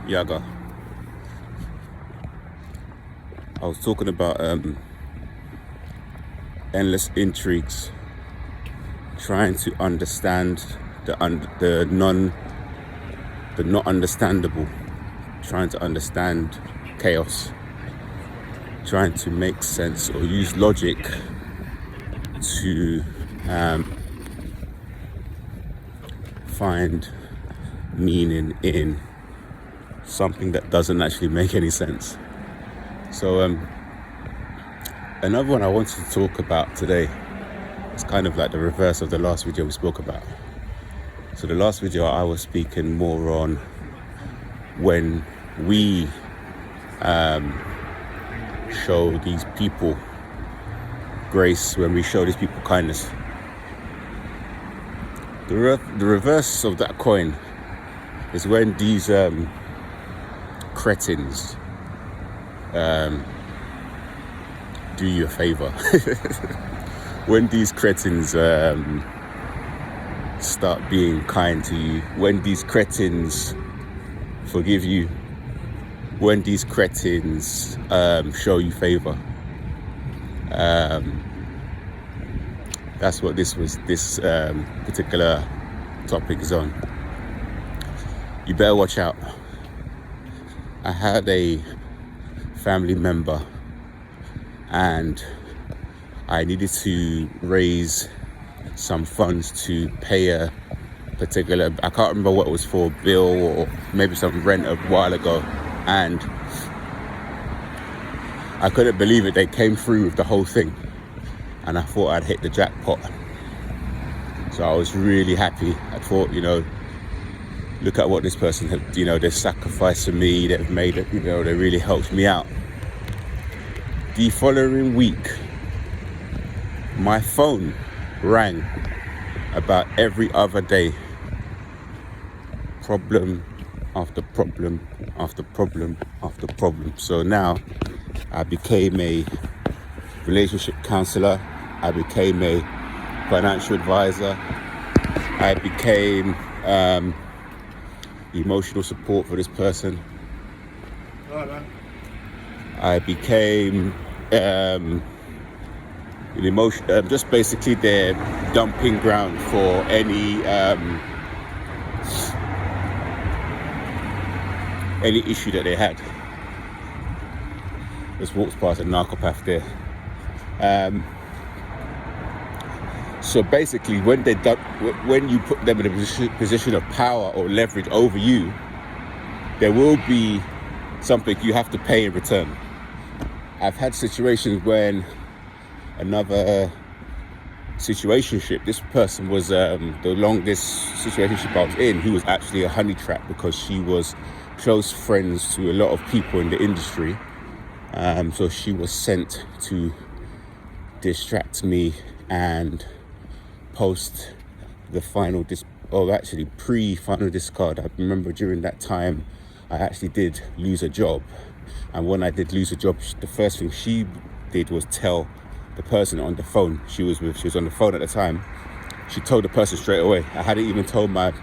Yaga. I was talking about endless intrigues, trying to understand the not understandable, trying to understand chaos, trying to make sense or use logic to find meaning in something that doesn't actually make any sense. So another one I wanted to talk about today is kind of like the reverse of the last video we spoke about. So the last video I was speaking more on when we show these people grace, when we show these people kindness. The reverse of that coin is when these cretins do you a favor. When these cretins start being kind to you, when these cretins forgive you, when these cretins show you favor. That's what this particular topic is on. You better watch out. I had a family member and I needed to raise some funds to pay a particular, I can't remember what it was for, bill or maybe some rent a while ago, and I couldn't believe it. They came through with the whole thing and I thought I'd hit the jackpot. So I was really happy. I thought, look at what this person had, they've sacrificed for me, they've made it, they really helped me out. The following week, my phone rang about every other day. Problem after problem after problem after problem. So now I became a relationship counselor. I became a financial advisor. I became emotional support for this person. I became just basically their dumping ground for any issue that they had. Just walks past a narcopath there. So basically, when you put them in a position of power or leverage over you, there will be something you have to pay in return. I've had situations when another situationship, this person was the longest situationship I was in, who was actually a honey trap because she was close friends to a lot of people in the industry. So she was sent to distract me and post the final pre-final discard. I remember during that time I actually did lose a job, and when I did lose a job, the first thing she did was tell the person on the phone she was on the phone at the time. She told the person straight away. I hadn't even told my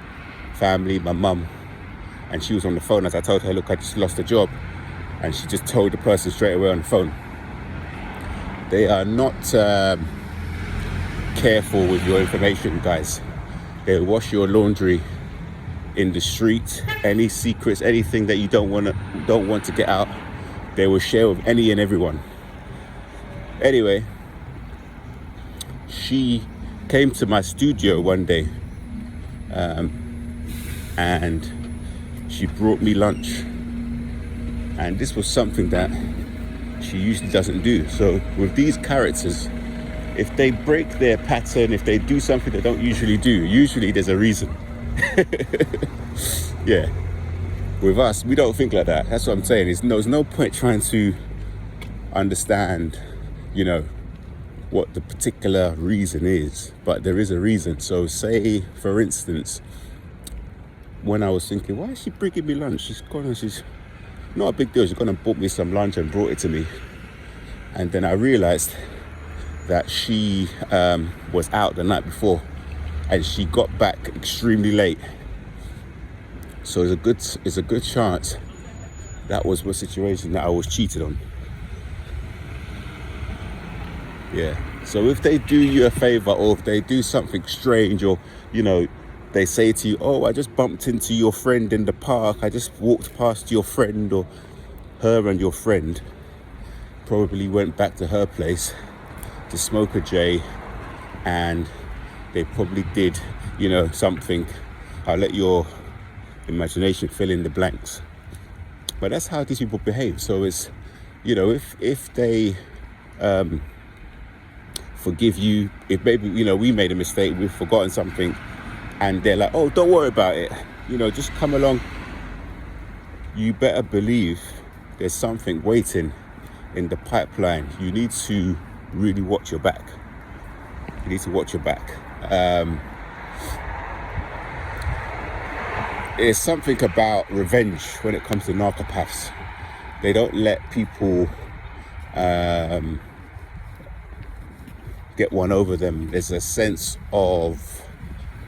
family, my mum, and she was on the phone as I told her, look, I just lost a job, and she just told the person straight away on the phone. They are not careful with your information, guys. They'll wash your laundry in the street. Any secrets, anything that you don't want to get out, they will share with any and everyone. Anyway, she came to my studio one day and she brought me lunch, and this was something that she usually doesn't do. So with these characters, if they break their pattern, if they do something they don't usually do, usually there's a reason. Yeah. With us, we don't think like that. That's what I'm saying. There's no point trying to understand, what the particular reason is, but there is a reason. So say, for instance, when I was thinking, why is she bringing me lunch? She's not a big deal. She's gonna bought me some lunch and brought it to me. And then I realized that she was out the night before and she got back extremely late. So it's a good chance that was a situation that I was cheated on. Yeah. So if they do you a favor, or if they do something strange, or, you know, they say to you, oh, I just bumped into your friend in the park, I just walked past your friend, or her and your friend probably went back to her place to smoke a J, and they probably did, you know, something. I'll let your imagination fill in the blanks. But that's how these people behave. So it's, you know, if they forgive you, if maybe, you know, we made a mistake, we've forgotten something, and they're like, oh, don't worry about it, you know, just come along, you better believe there's something waiting in the pipeline. You need to really watch your back. You need to watch your back. There's something about revenge when it comes to narcopaths. They don't let people get one over them. There's a sense of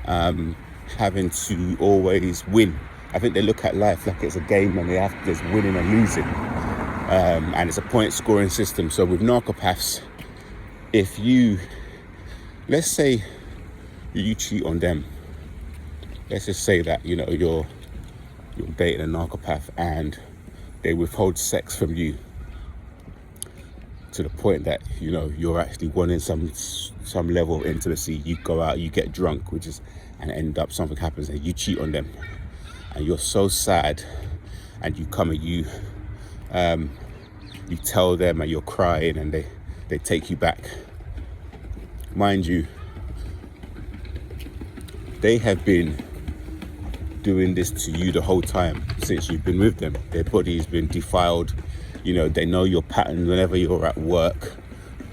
having to always win. I think they look at life like it's a game, and there's winning and losing, and it's a point scoring system. So with narcopaths, if you, let's say you cheat on them, let's just say that, you know, you're dating a narcopath and they withhold sex from you to the point that, you know, you're actually wanting some level of intimacy. You go out, you get drunk, and end up something happens and you cheat on them, and you're so sad, and you come and you tell them, and you're crying, and they take you back. Mind you, they have been doing this to you the whole time since you've been with them. Their body's been defiled. You know, they know your pattern. Whenever you're at work,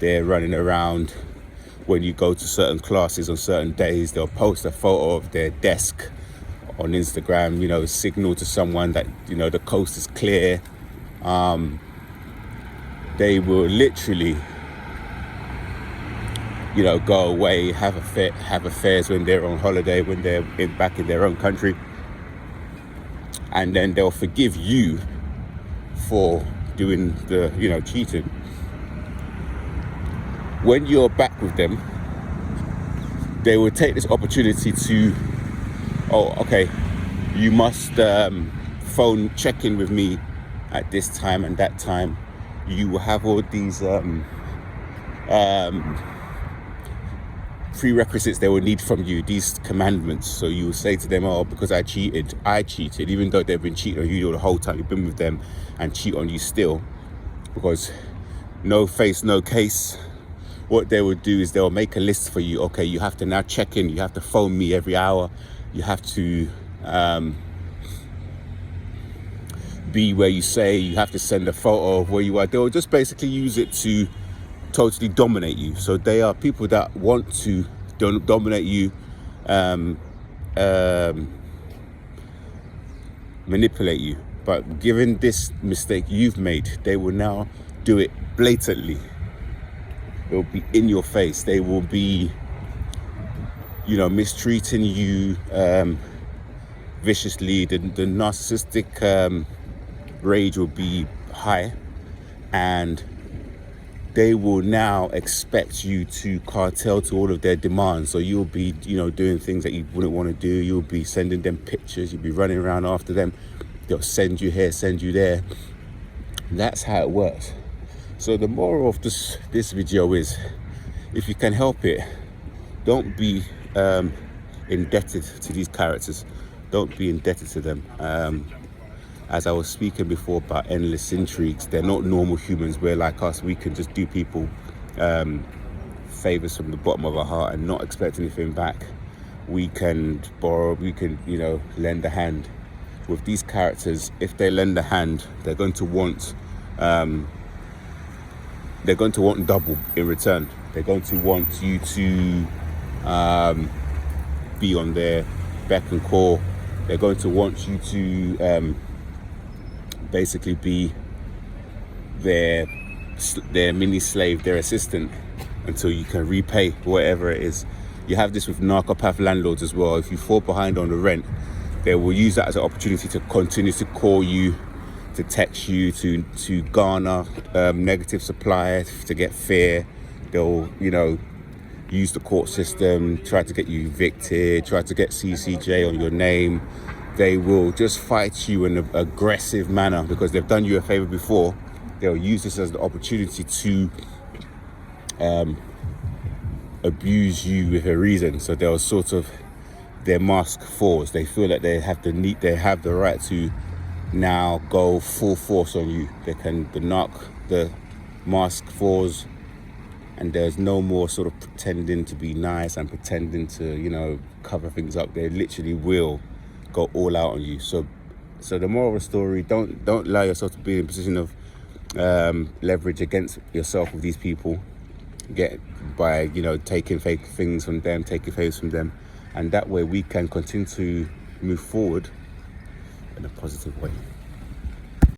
they're running around. When you go to certain classes on certain days, they'll post a photo of their desk on Instagram, you know, signal to someone that, you know, the coast is clear. They will literally, you know, go away, have affairs when they're on holiday, when they're back in their own country, and then they'll forgive you for doing the, you know, cheating. When you're back with them, they will take this opportunity to, oh, okay, you must phone check in with me at this time and that time. You will have all these prerequisites they will need from you, these commandments. So you will say to them, oh, because I cheated, even though they've been cheating on you the whole time you've been with them, and cheat on you still, because no face, no case. What they will do is they'll make a list for you. Okay, you have to now check in, you have to phone me every hour, you have to be where you say, you have to send a photo of where you are. They'll just basically use it to totally dominate you. So they are people that want to dominate you, manipulate you. But given this mistake you've made, they will now do it blatantly. It will be in your face. They will be, you know, mistreating you viciously. The narcissistic rage will be high, and they will now expect you to cartel to all of their demands. So you'll be, you know, doing things that you wouldn't want to do. You'll be sending them pictures. You'll be running around after them. They'll send you here, send you there. That's how it works. So the moral of this video is, if you can help it, don't be indebted to these characters. Don't be indebted to them. As I was speaking before about endless intrigues, they're not normal humans. We're like us. We can just do people favors from the bottom of our heart and not expect anything back. We can borrow, we can, you know, lend a hand. With these characters, if they lend a hand, they're going to want double in return. They're going to want you to be on their beck and call. They're going to want you to basically be their mini slave, their assistant, until you can repay whatever it is. You have this with narcopath landlords as well. If you fall behind on the rent, they will use that as an opportunity to continue to call you, to text you, to garner negative supply, to get fear. They'll, use the court system, try to get you evicted, try to get CCJ on your name. They will just fight you in an aggressive manner because they've done you a favor before. They'll use this as the opportunity to abuse you with a reason. So they'll sort of, their mask falls. They feel that they have the right to now go full force on you. The mask falls, and there's no more sort of pretending to be nice and pretending to, cover things up. They literally will go all out on you. So the moral of the story, don't allow yourself to be in a position of leverage against yourself with these people. By taking fake things from them, taking favors from them, and that way we can continue to move forward in a positive way.